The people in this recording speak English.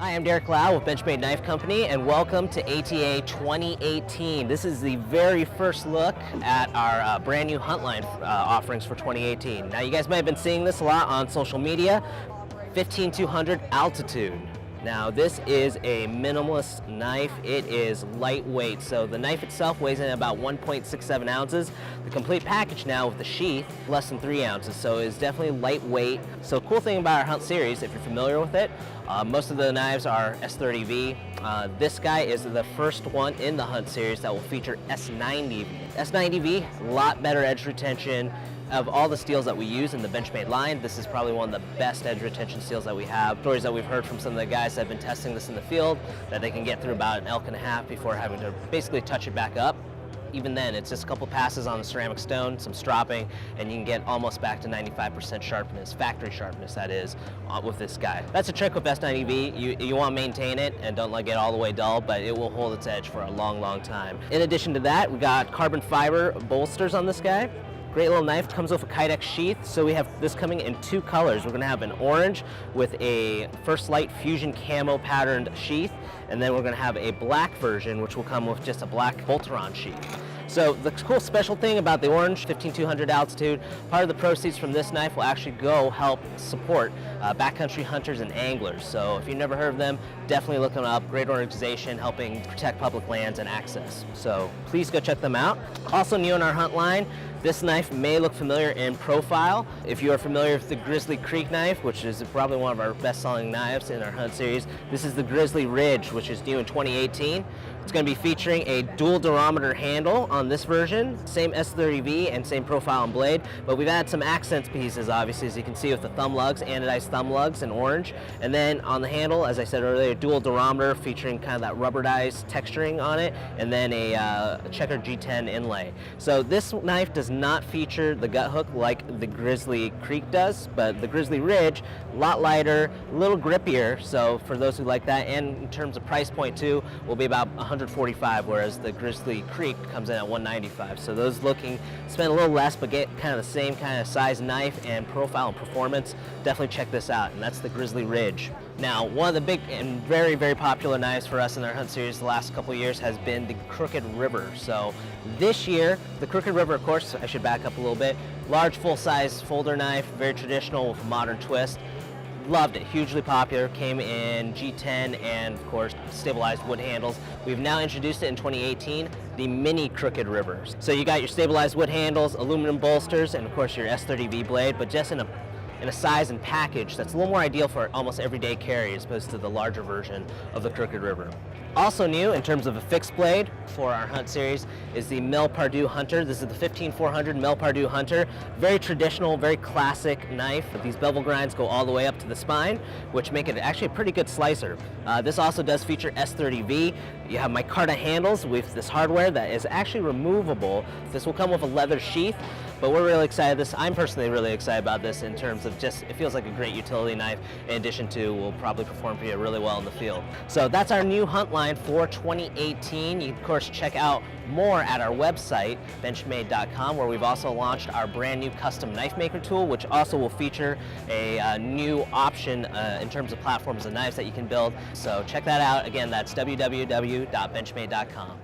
Hi, I'm Derrick with Benchmade Knife Company, and welcome to ATA 2018. This is the very first look at our brand new hunt line offerings for 2018. Now, you guys might have been seeing this a lot on social media. 15200 altitude. Now, this is a minimalist knife. It is lightweight, so the knife itself weighs in about 1.67 ounces. The complete package now with the sheath, less than 3 ounces, so it's definitely lightweight. So cool thing about our Hunt series, if you're familiar with it, most of the knives are S30V. This guy is the first one in the Hunt series that will feature S90V. S90V, a lot better edge retention. Of all the steels that we use in the Benchmade line, this is probably one of the best edge retention steels that we have. Stories that we've heard from some of the guys that have been testing this in the field, that they can get through about an elk and a half before having to basically touch it back up. Even then, it's just a couple passes on the ceramic stone, some stropping, and you can get almost back to 95% sharpness, factory sharpness that is, with this guy. That's a trick with S90V. You want to maintain it and don't let it get all the way dull, but it will hold its edge for a long, long time. In addition to that, we got carbon fiber bolsters on this guy. Great little knife, comes with a Kydex sheath, so we have this coming in two colors. We're gonna have an orange with a First Light Fusion camo patterned sheath, and then we're gonna have a black version, which will come with just a black Voltron sheath. So the cool special thing about the orange 15200 altitude, part of the proceeds from this knife will actually go help support backcountry hunters and anglers. So if you've never heard of them, definitely look them up. Great organization helping protect public lands and access. So please go check them out. Also new in our Hunt line, this knife may look familiar in profile. If you are familiar with the Grizzly Creek knife, which is probably one of our best-selling knives in our Hunt series, this is the Grizzly Ridge, which is new in 2018. It's going to be featuring a dual durometer handle on this version, same S30V and same profile and blade, but we've added some accent pieces, obviously, as you can see with the thumb lugs, anodized thumb lugs in orange. And then on the handle, as I said earlier, dual durometer featuring kind of that rubberized texturing on it, and then a checkered G10 inlay. So this knife does not feature the gut hook like the Grizzly Creek does, but the Grizzly Ridge, a lot lighter, a little grippier, so for those who like that, and in terms of price point too, will be about $145, whereas the Grizzly Creek comes in at $195. So those looking spend a little less but get kind of the same kind of size knife and profile and performance, definitely check this out, and that's the Grizzly Ridge. Now, one of the big and very, very popular knives for us in our Hunt series the last couple of years has been the Crooked River. So this year, the Crooked River, of course, I should back up a little bit, large full-size folder knife, very traditional with a modern twist. Loved it, hugely popular, came in G10 and of course stabilized wood handles. We've now introduced it in 2018, the mini Crooked Rivers. So you got your stabilized wood handles, aluminum bolsters, and of course your S30V blade, but just in a size and package that's a little more ideal for almost everyday carry as opposed to the larger version of the Crooked River. Also new in terms of a fixed blade for our Hunt series is the Mel Pardue Hunter. This is the 15400 Mel Pardue Hunter. Very traditional, very classic knife. These bevel grinds go all the way up to the spine, which make it actually a pretty good slicer. This also does feature S30V. You have micarta handles with this hardware that is actually removable. This will come with a leather sheath, but we're really excited. I'm personally really excited about this in terms of just, it feels like a great utility knife, in addition to will probably perform for you really well in the field. So that's our new Hunt line for 2018. You can, of course, check out more at our website, benchmade.com, where we've also launched our brand new custom knife maker tool, which also will feature a new option in terms of platforms and knives that you can build. So check that out. Again, that's www.benchmade.com.